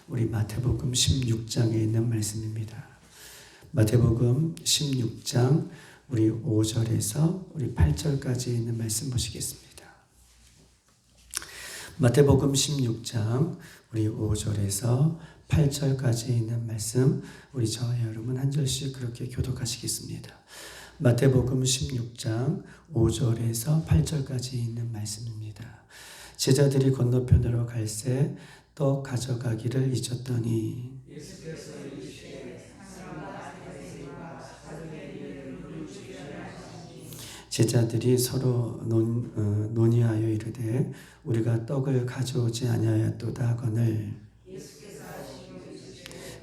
우리 마태복음 16장에 있는 말씀입니다. 마태복음 16장 우리 5절에서 우리 8절까지 있는 말씀 보시겠습니다. 마태복음 16장 우리 5절에서 8절까지 있는 말씀 우리 저와 여러분 한 절씩 그렇게 교독하시겠습니다. 마태복음 16장 5절에서 8절까지 있는 말씀입니다. 제자들이 건너편으로 갈새 떡 가져가기를 잊었더니 제자들이 서로 논의하여 이르되 우리가 떡을 가져오지 아니하였도다 하거늘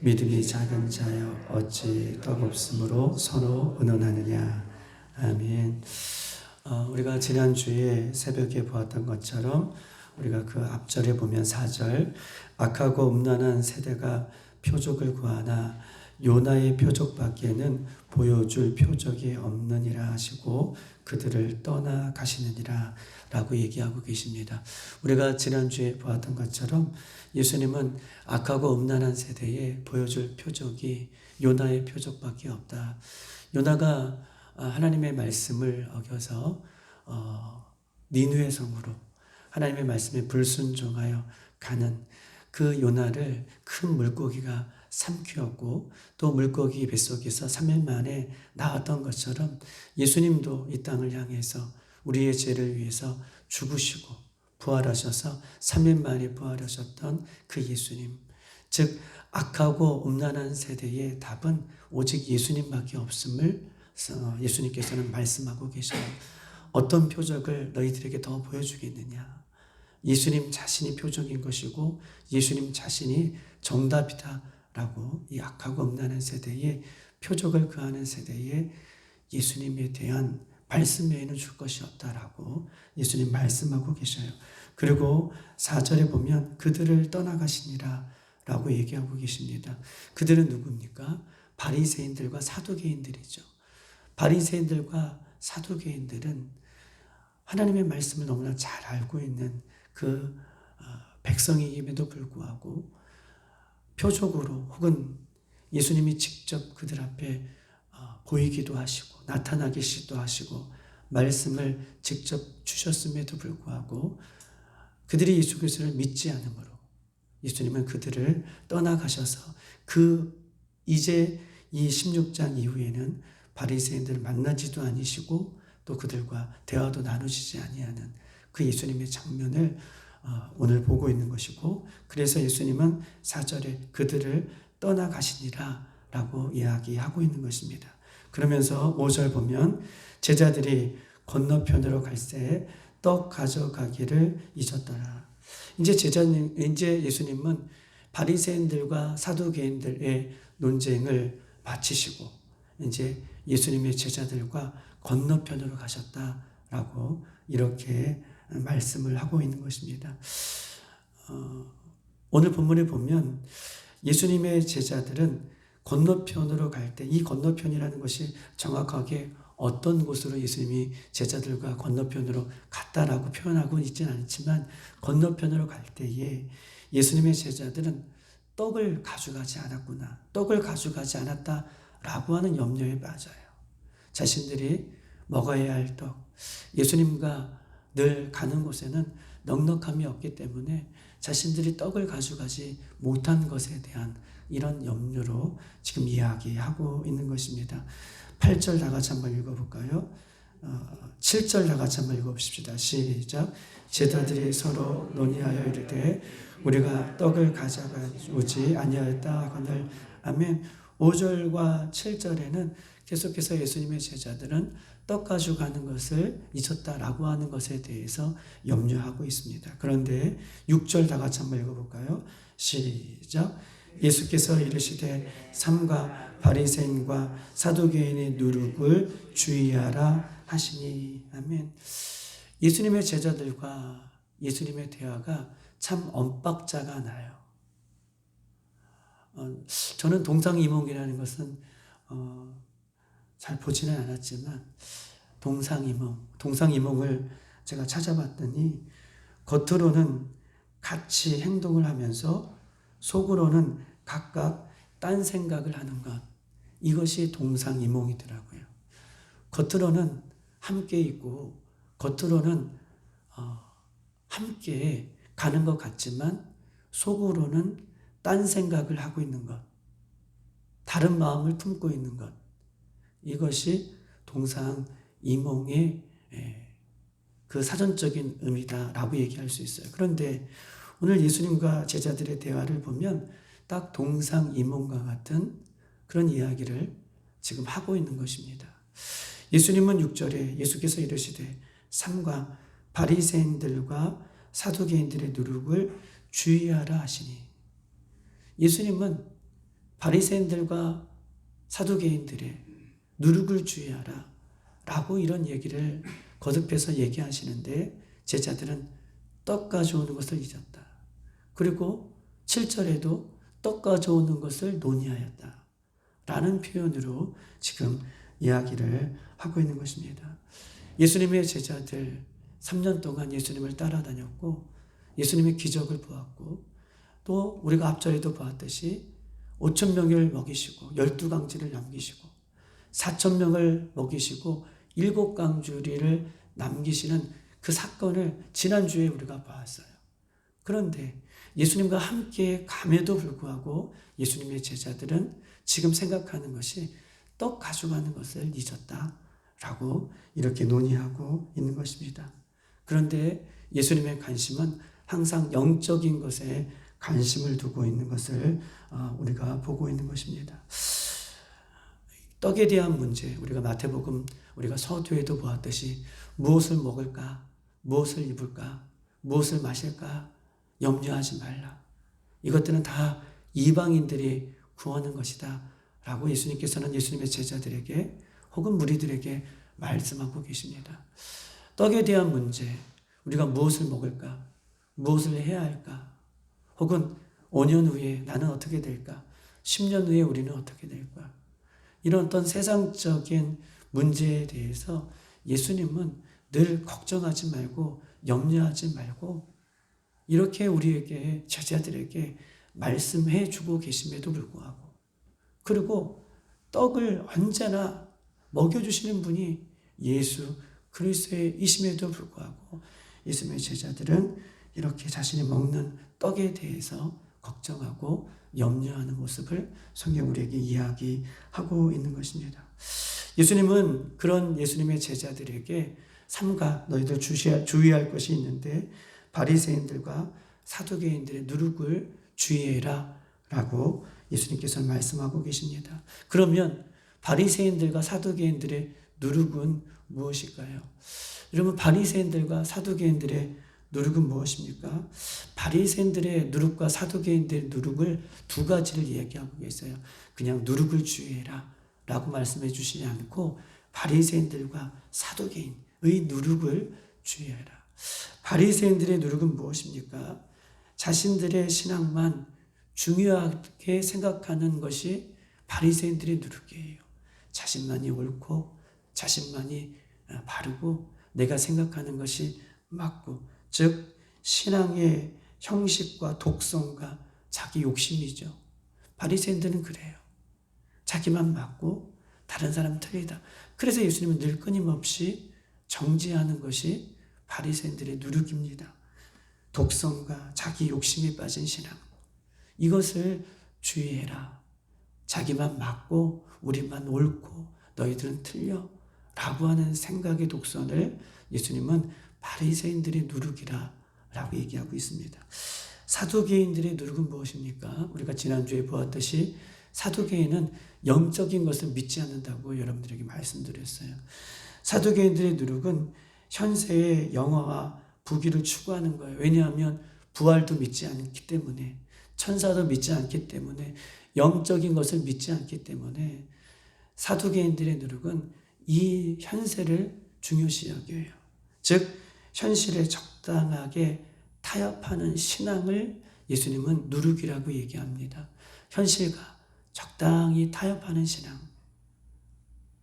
믿음이 작은 자여 어찌 떡 없으므로 서로 의논하느냐. 아멘. 우리가 지난주에 새벽에 보았던 것처럼 우리가 그 앞절에 보면 4절 악하고 음란한 세대가 표적을 구하나 요나의 표적밖에는 보여줄 표적이 없느니라 하시고 그들을 떠나가시느니라 라고 얘기하고 계십니다. 우리가 지난주에 보았던 것처럼 예수님은 악하고 음란한 세대에 보여줄 표적이 요나의 표적밖에 없다. 요나가 하나님의 말씀을 어겨서 니느웨 성으로 하나님의 말씀에 불순종하여 가는 그 요나를 큰 물고기가 삼키었고 또 물고기 뱃속에서 3일 만에 나왔던 것처럼 예수님도 이 땅을 향해서 우리의 죄를 위해서 죽으시고 부활하셔서 3일 만에 부활하셨던 그 예수님, 즉 악하고 음란한 세대의 답은 오직 예수님밖에 없음을 예수님께서는 말씀하고 계셔요. 어떤 표적을 너희들에게 더 보여주겠느냐. 예수님 자신이 표적인 것이고 예수님 자신이 정답이다 라고 이 악하고 음란한 세대에 표적을 구하는 세대에 예수님에 대한 말씀 외에는 줄 것이 없다라고 예수님 말씀하고 계셔요. 그리고 4절에 보면 그들을 떠나가시니라 라고 얘기하고 계십니다. 그들은 누굽니까? 바리새인들과 사두개인들이죠. 바리새인들과 사두개인들은 하나님의 말씀을 너무나 잘 알고 있는 그 백성임에도 불구하고 표적으로 혹은 예수님이 직접 그들 앞에 보이기도 하시고 나타나기도 하시고 말씀을 직접 주셨음에도 불구하고 그들이 예수 그리스도를 믿지 않으므로 예수님은 그들을 떠나가셔서 이제 이 16장 이후에는 바리새인들을 만나지도 아니시고 또 그들과 대화도 나누시지 아니하는 그 예수님의 장면을 오늘 보고 있는 것이고 그래서 예수님은 4절에 그들을 떠나가시니라 라고 이야기하고 있는 것입니다. 그러면서 5절 보면 제자들이 건너편으로 갈새 떡 가져가기를 잊었더라. 이제 예수님은 바리새인들과 사두개인들의 논쟁을 마치시고 이제 예수님의 제자들과 건너편으로 가셨다라고 이렇게 말씀을 하고 있는 것입니다. 오늘 본문에 보면 예수님의 제자들은 건너편으로 갈 때 이 건너편이라는 것이 정확하게 어떤 곳으로 예수님이 제자들과 건너편으로 갔다라고 표현하고 있지는 않지만 건너편으로 갈 때에 예수님의 제자들은 떡을 가져가지 않았구나, 떡을 가져가지 않았다라고 하는 염려에 빠져요. 자신들이 먹어야 할 떡, 예수님과 늘 가는 곳에는 넉넉함이 없기 때문에 자신들이 떡을 가져가지 못한 것에 대한 이런 염려로 지금 이야기하고 있는 것입니다. 8절 다 같이 한번 읽어볼까요? 7절 다 같이 한번 읽어봅시다. 시작. 제자들이 서로 논의하여 이르되 우리가 떡을 가져가지 아니하였다 하거늘. 아멘. 5절과 7절에는 계속해서 예수님의 제자들은 떡 가져가는 것을 잊었다라고 하는 것에 대해서 염려하고 있습니다. 그런데 6절 다 같이 한번 읽어볼까요? 시작. 예수께서 이르시되 삼가 바리새인과 사두개인의 누룩을 주의하라 하시니. 아멘. 예수님의 제자들과 예수님의 대화가 참 엇박자가 나요. 저는 동상이몽이라는 것은 잘 보지는 않았지만 동상이몽을 제가 찾아봤더니 겉으로는 같이 행동을 하면서 속으로는 각각 딴 생각을 하는 것. 이것이 동상이몽이더라고요. 겉으로는 함께 있고 겉으로는 함께 가는 것 같지만 속으로는 딴 생각을 하고 있는 것. 다른 마음을 품고 있는 것. 이것이 동상이몽의 그 사전적인 의미다라고 얘기할 수 있어요. 그런데 오늘 예수님과 제자들의 대화를 보면 딱 동상이몽과 같은 그런 이야기를 지금 하고 있는 것입니다. 예수님은 6절에 예수께서 이르시되 삼가 바리새인들과 사두개인들의 누룩을 주의하라 하시니, 예수님은 바리새인들과 사두개인들의 누룩을 주의하라 라고 이런 얘기를 거듭해서 얘기하시는데 제자들은 떡 가져오는 것을 잊었다. 그리고 7절에도 떡 가져오는 것을 논의하였다 라는 표현으로 지금 이야기를 하고 있는 것입니다. 예수님의 제자들 3년 동안 예수님을 따라다녔고 예수님의 기적을 보았고 또 우리가 앞절에도 보았듯이 5,000명을 먹이시고 12강쥐를 남기시고 4,000명을 먹이시고 7강쥐를 남기시는 그 사건을 지난주에 우리가 보았어요. 그런데 예수님과 함께 감에도 불구하고 예수님의 제자들은 지금 생각하는 것이 떡 가져가는 것을 잊었다라고 이렇게 논의하고 있는 것입니다. 그런데 예수님의 관심은 항상 영적인 것에 관심을 두고 있는 것을 우리가 보고 있는 것입니다. 떡에 대한 문제, 우리가 마태복음, 우리가 서두에도 보았듯이 무엇을 먹을까, 무엇을 입을까, 무엇을 마실까 염려하지 말라. 이것들은 다 이방인들이 구하는 것이다 라고 예수님께서는 예수님의 제자들에게 혹은 무리들에게 말씀하고 계십니다. 떡에 대한 문제, 우리가 무엇을 먹을까, 무엇을 해야 할까, 혹은 5년 후에 나는 어떻게 될까, 10년 후에 우리는 어떻게 될까, 이런 어떤 세상적인 문제에 대해서 예수님은 늘 걱정하지 말고 염려하지 말고 이렇게 우리에게 제자들에게 말씀해 주고 계심에도 불구하고, 그리고 떡을 언제나 먹여주시는 분이 예수 그리스도이심에도 불구하고 예수님의 제자들은 이렇게 자신이 먹는 떡에 대해서 걱정하고 염려하는 모습을 성경 우리에게 이야기하고 있는 것입니다. 예수님은 그런 예수님의 제자들에게 삼가 너희들 주의할 것이 있는데 바리새인들과 사두개인들의 누룩을 주의해라 라고 예수님께서는 말씀하고 계십니다. 그러면 바리새인들과 사두개인들의 누룩은 무엇일까요? 여러분, 바리새인들과 사두개인들의 누룩은 무엇입니까? 바리새인들의 누룩과 사두개인들의 누룩을 두 가지를 얘기하고 계세요. 그냥 누룩을 주의해라 라고 말씀해 주시지 않고 바리새인들과 사두개인의 누룩을 주의해라. 바리새인들의 누룩은 무엇입니까? 자신들의 신앙만 중요하게 생각하는 것이 바리새인들의 누룩이에요. 자신만이 옳고 자신만이 바르고 내가 생각하는 것이 맞고, 즉 신앙의 형식과 독성과 자기 욕심이죠. 바리새인들은 그래요. 자기만 맞고 다른 사람은 틀리다. 그래서 예수님은 늘 끊임없이 정죄하는 것이 바리새인들의 누룩입니다. 독성과 자기 욕심에 빠진 신앙. 이것을 주의해라. 자기만 맞고 우리만 옳고 너희들은 틀려 라고 하는 생각의 독선을 예수님은 바리새인들의 누룩이라 라고 얘기하고 있습니다. 사두개인들의 누룩은 무엇입니까? 우리가 지난주에 보았듯이 사두개인은 영적인 것을 믿지 않는다고 여러분들에게 말씀드렸어요. 사두개인들의 누룩은 현세의 영화와 부귀를 추구하는 거예요. 왜냐하면 부활도 믿지 않기 때문에, 천사도 믿지 않기 때문에, 영적인 것을 믿지 않기 때문에 사두개인들의 누룩은 이 현세를 중요시 여겨요. 즉 현실에 적당하게 타협하는 신앙을 예수님은 누룩이라고 얘기합니다. 현실과 적당히 타협하는 신앙.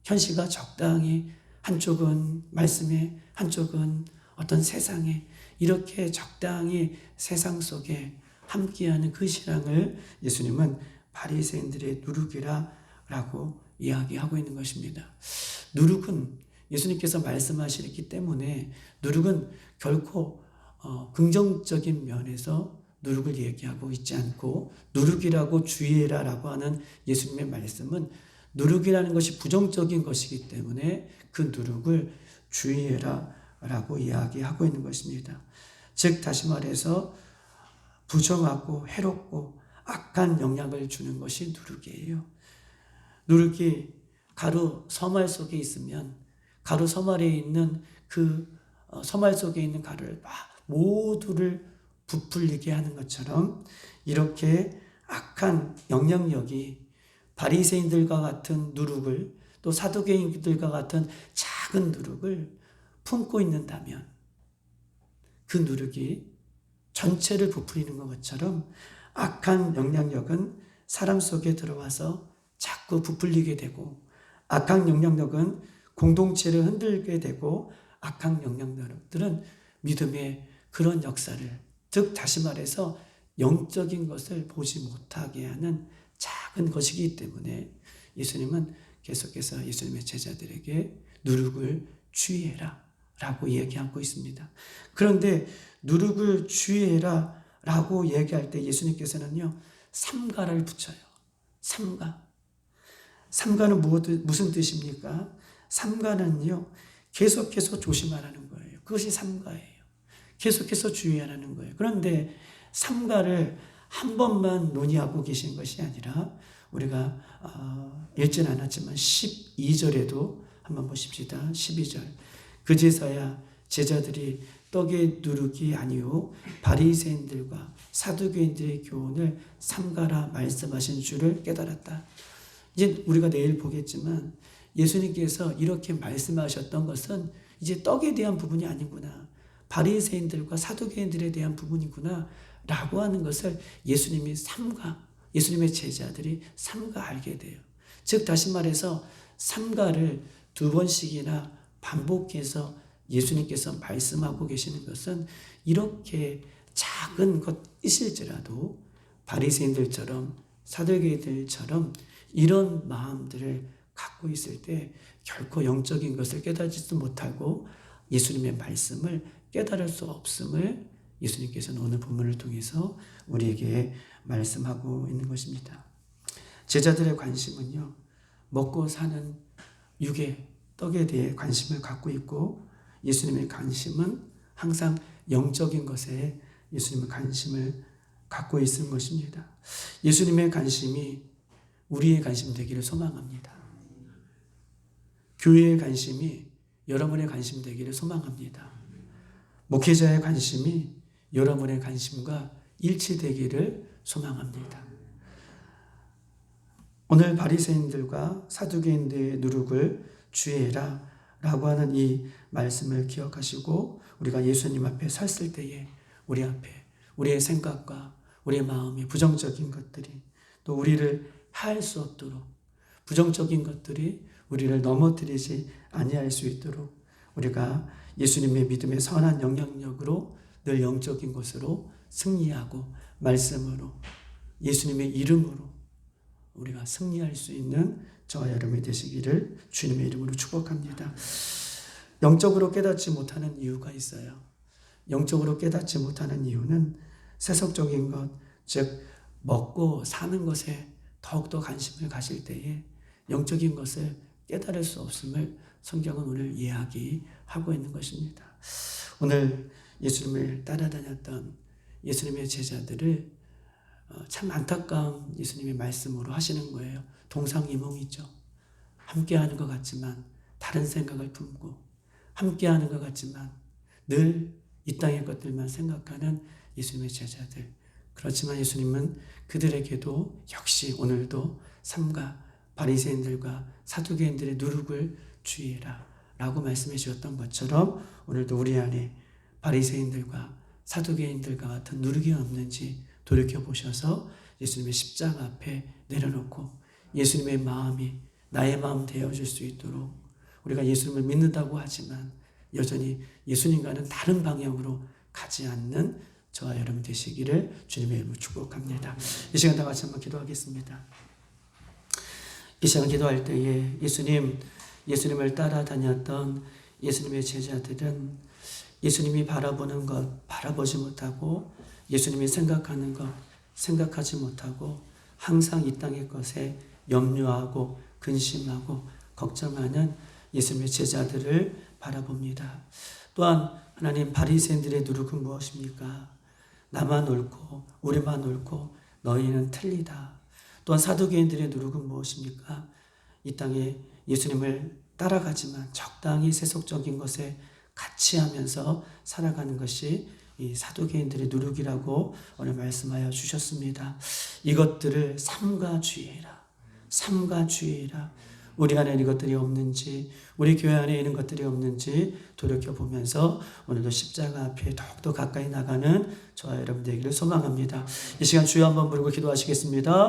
현실과 적당히, 한쪽은 말씀에 한쪽은 어떤 세상에, 이렇게 적당히 세상 속에 함께하는 그 신앙을 예수님은 바리새인들의 누룩이라고 이야기하고 있는 것입니다. 누룩은 예수님께서 말씀하시기 때문에 누룩은 결코 긍정적인 면에서 누룩을 얘기하고 있지 않고, 누룩이라고 주의해라라고 하는 예수님의 말씀은 누룩이라는 것이 부정적인 것이기 때문에 그 누룩을 주의해라라고 이야기하고 있는 것입니다. 즉 다시 말해서 부정하고 해롭고 악한 영향을 주는 것이 누룩이에요. 누룩이 가루 서말 속에 있으면 가루 서말에 있는 그 서말 속에 있는 가루를 막 모두를 부풀리게 하는 것처럼, 이렇게 악한 영향력이 바리새인들과 같은 누룩을, 또 사두개인들과 같은 작은 누룩을 품고 있는다면 그 누룩이 전체를 부풀리는 것처럼 악한 영향력은 사람 속에 들어와서 자꾸 부풀리게 되고, 악한 영향력은 공동체를 흔들게 되고, 악한 영향력들은 믿음의 그런 역사를, 즉 다시 말해서 영적인 것을 보지 못하게 하는 작은 것이기 때문에 예수님은 계속해서 예수님의 제자들에게 누룩을 주의해라 라고 얘기하고 있습니다. 그런데 누룩을 주의해라 라고 얘기할 때 예수님께서는요, 삼가를 붙여요. 삼가는 무슨 뜻입니까? 삼가는요, 계속해서 조심하라는 거예요. 그것이 삼가예요. 계속해서 주의하라는 거예요. 그런데 삼가를 한 번만 논의하고 계신 것이 아니라, 우리가 읽진 않았지만 12절에도 한번 보십시다. 12절. 그제서야 제자들이 떡의 누룩이 아니요 바리새인들과 사두개인들의 교훈을 삼가라 말씀하신 줄을 깨달았다. 이제 우리가 내일 보겠지만 예수님께서 이렇게 말씀하셨던 것은 이제 떡에 대한 부분이 아니구나, 바리새인들과 사두개인들에 대한 부분이구나 라고 하는 것을 예수님의 제자들이 삼가 알게 돼요. 즉 다시 말해서 삼가를 두 번씩이나 반복해서 예수님께서 말씀하고 계시는 것은, 이렇게 작은 것이실지라도 바리새인들처럼 사두개인들처럼 이런 마음들을 갖고 있을 때 결코 영적인 것을 깨닫지도 못하고 예수님의 말씀을 깨달을 수 없음을 예수님께서는 오늘 본문을 통해서 우리에게 말씀하고 있는 것입니다. 제자들의 관심은요, 먹고 사는 육의 떡에 대해 관심을 갖고 있고, 예수님의 관심은 항상 영적인 것에 예수님의 관심을 갖고 있는 것입니다. 예수님의 관심이 우리의 관심 되기를 소망합니다. 교회의 관심이 여러분의 관심 되기를 소망합니다. 목회자의 관심이 여러분의 관심과 일치되기를 소망합니다. 오늘 바리새인들과 사두개인들의 누룩을 주의해라 라고 하는 이 말씀을 기억하시고, 우리가 예수님 앞에 섰을 때에 우리 앞에 우리의 생각과 우리의 마음의 부정적인 것들이, 또 우리를 할 수 없도록 부정적인 것들이 우리를 넘어뜨리지 아니할 수 있도록 우리가 예수님의 믿음의 선한 영향력으로 늘 영적인 것으로 승리하고, 말씀으로 예수님의 이름으로 우리가 승리할 수 있는 저와 여러분이 되시기를 주님의 이름으로 축복합니다. 영적으로 깨닫지 못하는 이유가 있어요. 영적으로 깨닫지 못하는 이유는 세속적인 것, 즉 먹고 사는 것에 더욱더 관심을 가질 때에 영적인 것을 깨달을 수 없음을 성경은 오늘 이야기하고 있는 것입니다. 오늘 예수님을 따라다녔던 예수님의 제자들을 참 안타까운 예수님의 말씀으로 하시는 거예요. 동상이몽이죠. 함께하는 것 같지만 다른 생각을 품고, 함께하는 것 같지만 늘 이 땅의 것들만 생각하는 예수님의 제자들. 그렇지만 예수님은 그들에게도 역시 오늘도 삼가 바리새인들과 사두개인들의 누룩을 주의해라 라고 말씀해 주셨던 것처럼, 오늘도 우리 안에 바리새인들과 사두개인들과 같은 누룩이 없는지 돌이켜보셔서 예수님의 십자가 앞에 내려놓고 예수님의 마음이 나의 마음 되어줄 수 있도록, 우리가 예수님을 믿는다고 하지만 여전히 예수님과는 다른 방향으로 가지 않는 저와 여러분 되시기를 주님의 이름으로 축복합니다. 이 시간 다 같이 한번 기도하겠습니다. 이 시간 기도할 때에 예수님을 따라다녔던 예수님의 제자들은 예수님이 바라보는 것 바라보지 못하고 예수님이 생각하는 것 생각하지 못하고 항상 이 땅의 것에 염려하고 근심하고 걱정하는 예수님의 제자들을 바라봅니다. 또한 하나님, 바리새인들의 누룩은 무엇입니까? 나만 옳고 우리만 옳고 너희는 틀리다. 또한 사두개인들의 누룩은 무엇입니까? 이 땅에 예수님을 따라가지만 적당히 세속적인 것에 같이 하면서 살아가는 것이 이 사두개인들의 누룩이라고 오늘 말씀하여 주셨습니다. 이것들을 삼가 주의해라. 삼가 주의해라. 우리 안에 이것들이 없는지, 우리 교회 안에 있는 것들이 없는지 돌이켜보면서 오늘도 십자가 앞에 더욱더 가까이 나가는 저와 여러분 되기를 소망합니다. 이 시간 주여 한번 부르고 기도하시겠습니다.